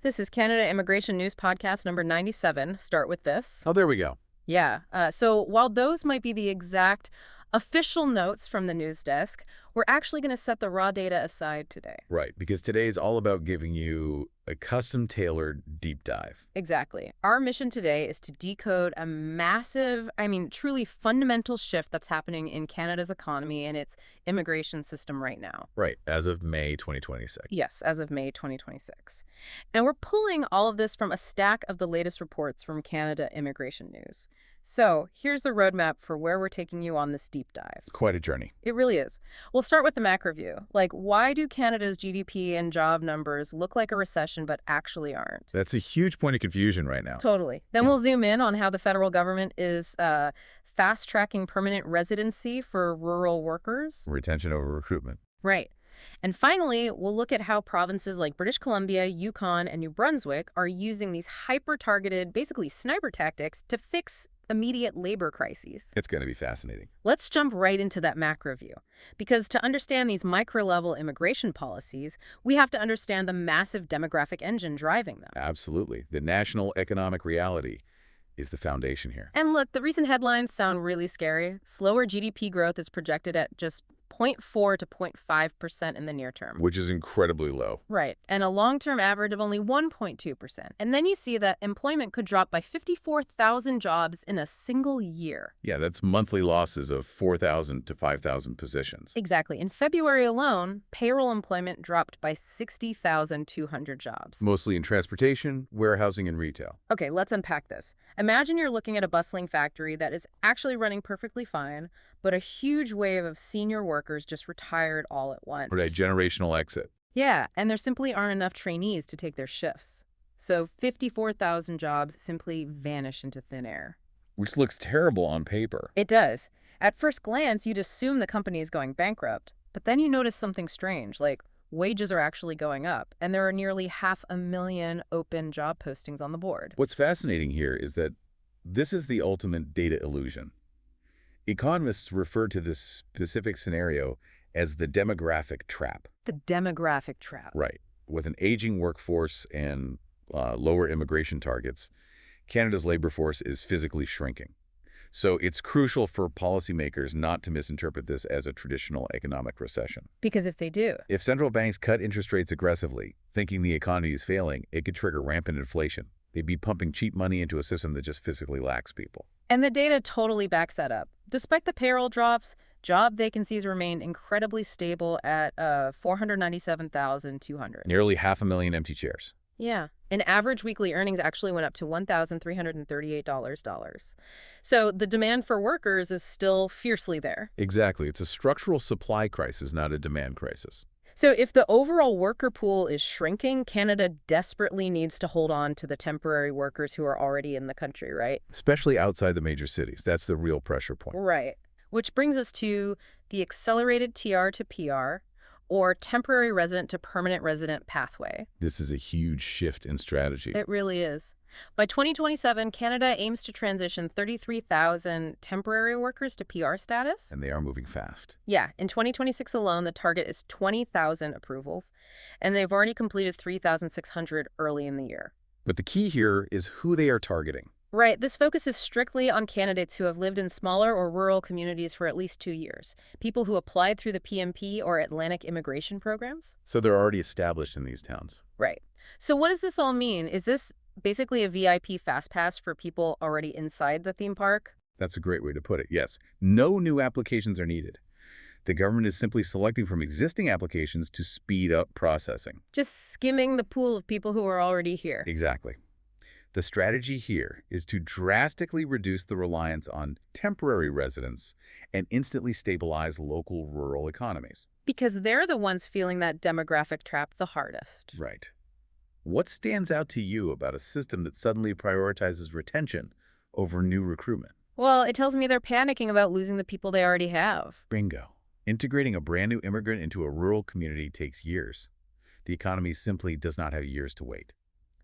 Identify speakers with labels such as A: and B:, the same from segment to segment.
A: This is Canada Immigration News Podcast number 97. Start with this.
B: Oh, there we go.
A: Yeah. So while those might be the exact official notes from the news desk, we're actually going to set the raw data aside today.
B: Right, because today is all about giving you a custom-tailored deep dive.
A: Exactly. Our mission today is to decode a massive, truly fundamental shift that's happening in Canada's economy and its immigration system right now.
B: Right, as of May 2026.
A: Yes, as of May 2026. And we're pulling all of this from a stack of the latest reports from Canada Immigration News. So here's the roadmap for where we're taking you on this deep dive.
B: Quite a journey.
A: It really is. We'll start with the macro view. Like, why do Canada's GDP and job numbers look like a recession but actually aren't?
B: That's a huge point of confusion right now.
A: Totally. Then we'll zoom in on how the federal government is fast-tracking permanent residency for rural workers.
B: Retention over recruitment.
A: Right. And finally, we'll look at how provinces like British Columbia, Yukon, and New Brunswick are using these hyper-targeted, basically sniper tactics to fix immediate labor crises.
B: It's going to be fascinating.
A: Let's jump right into that macro view. Because to understand these micro-level immigration policies, we have to understand the massive demographic engine driving them.
B: Absolutely. The national economic reality is the foundation here.
A: And look, the recent headlines sound really scary. Slower GDP growth is projected at just 0.4 to 0.5% in the near term.
B: Which is incredibly low.
A: Right, and a long-term average of only 1.2%. And then you see that employment could drop by 54,000 jobs in a single year.
B: Yeah, that's monthly losses of 4,000 to 5,000 positions.
A: Exactly. In February alone, payroll employment dropped by 60,200 jobs.
B: Mostly in transportation, warehousing, and retail.
A: Okay, let's unpack this. Imagine you're looking at a bustling factory that is actually running perfectly fine, but a huge wave of senior workers just retired all at once.
B: Right, generational exit.
A: Yeah, and there simply aren't enough trainees to take their shifts. So 54,000 jobs simply vanish into thin air.
B: Which looks terrible on paper.
A: It does. At first glance, you'd assume the company is going bankrupt, but then you notice something strange, like wages are actually going up, and there are nearly 500,000 open job postings on the board.
B: What's fascinating here is that this is the ultimate data illusion. Economists refer to this specific scenario as the demographic trap.
A: The demographic trap.
B: Right. With an aging workforce and lower immigration targets, Canada's labor force is physically shrinking. So it's crucial for policymakers not to misinterpret this as a traditional economic recession.
A: Because if they do,
B: If central banks cut interest rates aggressively, thinking the economy is failing, it could trigger rampant inflation. They'd be pumping cheap money into a system that just physically lacks people.
A: and the data totally backs that up. Despite the payroll drops, job vacancies remained incredibly stable at 497,200.
B: Nearly 500,000 empty chairs.
A: Yeah. And average weekly earnings actually went up to $1,338. So the demand for workers is still fiercely there.
B: Exactly. It's a structural supply crisis, not a demand crisis.
A: So if the overall worker pool is shrinking, Canada desperately needs to hold on to the temporary workers who are already in the country, right?
B: Especially outside the major cities. That's the real pressure point.
A: Right. Which brings us to the accelerated TR to PR, or temporary resident to permanent resident pathway.
B: This is a huge shift in strategy.
A: It really is. By 2027, Canada aims to transition 33,000 temporary workers to PR status.
B: And they are moving fast.
A: Yeah, in 2026 alone, the target is 20,000 approvals, and they've already completed 3,600 early in the year.
B: But the key here is who they are targeting.
A: Right, this focus is strictly on candidates who have lived in smaller or rural communities for at least 2 years, people who applied through the PNP or Atlantic immigration programs.
B: So they're already established in these towns.
A: Right. So what does this all mean? Is this basically a VIP fast pass for people already inside the theme park?
B: That's a great way to put it, yes. No new applications are needed. The government is simply selecting from existing applications to speed up processing.
A: Just skimming the pool of people who are already here.
B: Exactly. The strategy here is to drastically reduce the reliance on temporary residents and instantly stabilize local rural economies.
A: Because they're the ones feeling that demographic trap the hardest.
B: Right. What stands out to you about a system that suddenly prioritizes retention over new recruitment?
A: Well, it tells me they're panicking about losing the people they already have.
B: Bingo. Integrating a brand new immigrant into a rural community takes years. The economy simply does not have years to wait.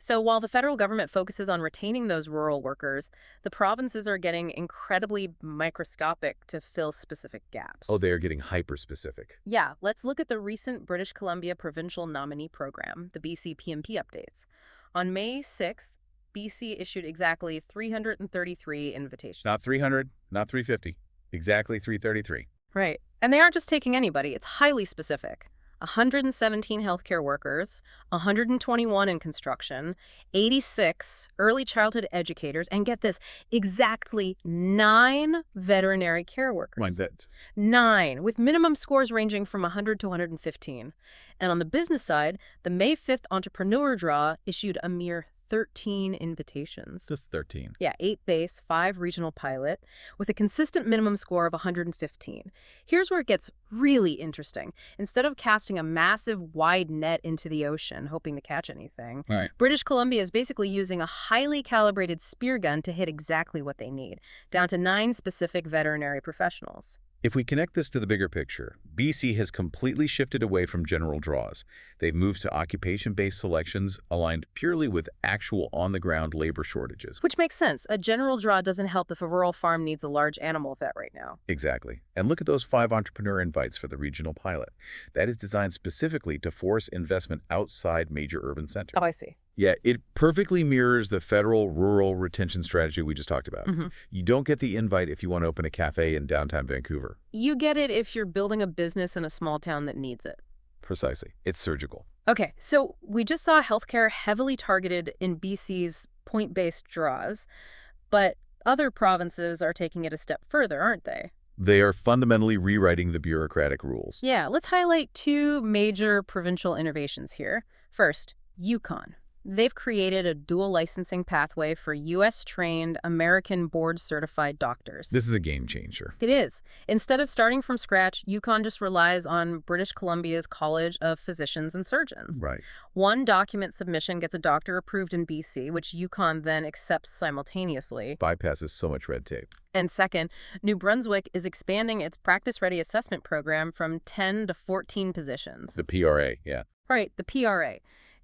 A: So while the federal government focuses on retaining those rural workers, the provinces are getting incredibly microscopic to fill specific gaps.
B: Oh, they are getting hyper-specific.
A: Yeah, let's look at the recent British Columbia Provincial Nominee Program, the BC PNP updates. On May 6th, BC issued exactly 333 invitations.
B: Not 300, not 350. Exactly 333.
A: Right. And they aren't just taking anybody. It's highly specific. 117 healthcare workers, 121 in construction, 86 early childhood educators, and get this, exactly 9 veterinary care workers.
B: Mind that.
A: 9, with minimum scores ranging from 100 to 115. And on the business side, the May 5th entrepreneur draw issued a mere 13 invitations.
B: Just 13.
A: Yeah, 8 base, 5 regional pilot, with a consistent minimum score of 115. Here's where it gets really interesting. Instead of casting a massive wide net into the ocean, hoping to catch anything,
B: Right.
A: British Columbia is basically using a highly calibrated spear gun to hit exactly what they need, down to 9 specific veterinary professionals.
B: If we connect this to the bigger picture, BC has completely shifted away from general draws. They've moved to occupation-based selections aligned purely with actual on-the-ground labor shortages.
A: Which makes sense. A general draw doesn't help if a rural farm needs a large animal vet right now.
B: Exactly. And look at those 5 entrepreneur invites for the regional pilot. That is designed specifically to force investment outside major urban centers.
A: Oh, I see.
B: Yeah, it perfectly mirrors the federal rural retention strategy we just talked about. You don't get the invite if you want to open a cafe in downtown Vancouver.
A: You get it if you're building a business in a small town that needs it.
B: Precisely. It's surgical.
A: Okay, so we just saw healthcare heavily targeted in BC's point-based draws, but other provinces are taking it a step further, aren't they?
B: They are fundamentally rewriting the bureaucratic rules.
A: Yeah, let's highlight 2 major provincial innovations here. First, Yukon. They've created a dual licensing pathway for U.S.-trained, American board-certified doctors.
B: This is a game changer.
A: It is. Instead of starting from scratch, Yukon just relies on British Columbia's College of Physicians and Surgeons.
B: Right.
A: One document submission gets a doctor approved in BC, which Yukon then accepts simultaneously.
B: Bypasses so much red tape.
A: And second, New Brunswick is expanding its practice-ready assessment program from 10 to 14 positions.
B: The PRA, yeah.
A: Right, the PRA.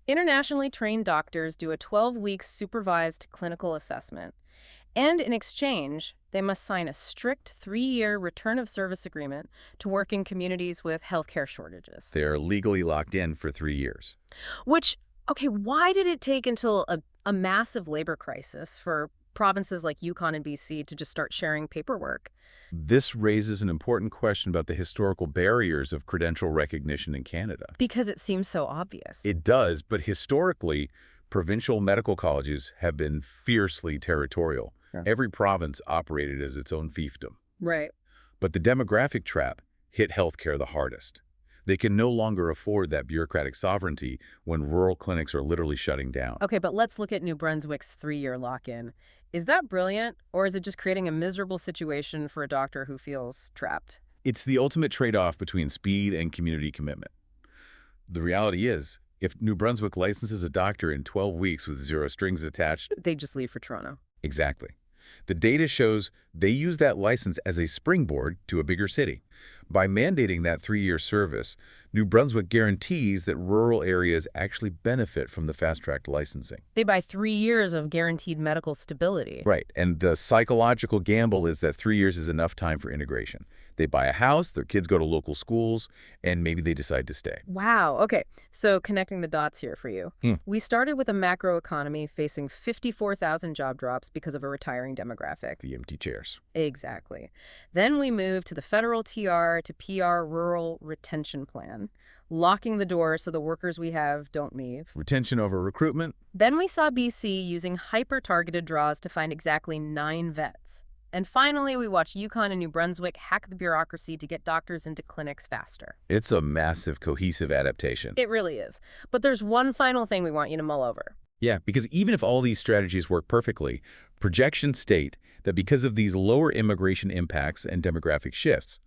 A: Internationally trained doctors do a 12-week supervised clinical assessment. And in exchange, they must sign a strict 3-year return of service agreement to work in communities with healthcare shortages.
B: They are legally locked in for 3 years.
A: Which, okay, why did it take until a massive labor crisis for provinces like Yukon and BC to just start sharing paperwork?
B: This raises an important question about the historical barriers of credential recognition in Canada.
A: Because it seems so obvious.
B: It does, but historically, provincial medical colleges have been fiercely territorial.
A: Yeah.
B: Every province operated as its own fiefdom.
A: Right.
B: But the demographic trap hit healthcare the hardest. They can no longer afford that bureaucratic sovereignty when rural clinics are literally shutting down.
A: Okay, but let's look at New Brunswick's 3-year lock-in. Is that brilliant, or is it just creating a miserable situation for a doctor who feels trapped?
B: It's the ultimate trade-off between speed and community commitment. The reality is, if New Brunswick licenses a doctor in 12 weeks with 0 strings attached...
A: They just leave for Toronto.
B: Exactly. The data shows they use that license as a springboard to a bigger city. By mandating that 3-year service, New Brunswick guarantees that rural areas actually benefit from the fast-tracked licensing.
A: They buy 3 years of guaranteed medical stability.
B: Right, and the psychological gamble is that 3 years is enough time for integration. They buy a house, their kids go to local schools, and maybe they decide to stay.
A: Wow. Okay. So connecting the dots here for you. We started with a macro economy facing 54,000 job drops because of a retiring demographic.
B: The empty chairs.
A: Exactly. Then we moved to the federal TR to PR rural retention plan, locking the door so the workers we have don't leave.
B: Retention over recruitment.
A: Then we saw BC using hyper-targeted draws to find exactly 9 vets. And finally, we watched Yukon and New Brunswick hack the bureaucracy to get doctors into clinics faster.
B: It's a massive, cohesive adaptation.
A: It really is. But there's one final thing we want you to mull over.
B: Yeah, because even if all these strategies work perfectly, projections state that because of these lower immigration impacts and demographic shifts,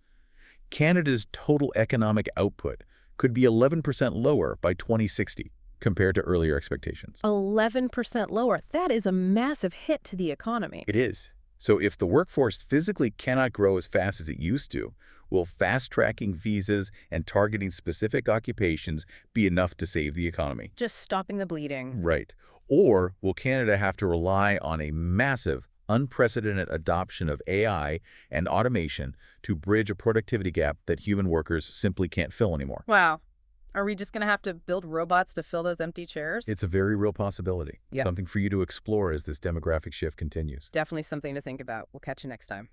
B: Canada's total economic output could be 11% lower by 2060 compared to earlier expectations.
A: 11% lower. That is a massive hit to the economy.
B: It is. So if the workforce physically cannot grow as fast as it used to, will fast-tracking visas and targeting specific occupations be enough to save the economy?
A: Just stopping the bleeding.
B: Right. Or will Canada have to rely on a massive, unprecedented adoption of AI and automation to bridge a productivity gap that human workers simply can't fill anymore?
A: Wow. Are we just going to have to build robots to fill those empty chairs?
B: It's a very real possibility,
A: Yeah,
B: something for you to explore as this demographic shift continues.
A: definitely something to think about. We'll catch you next time.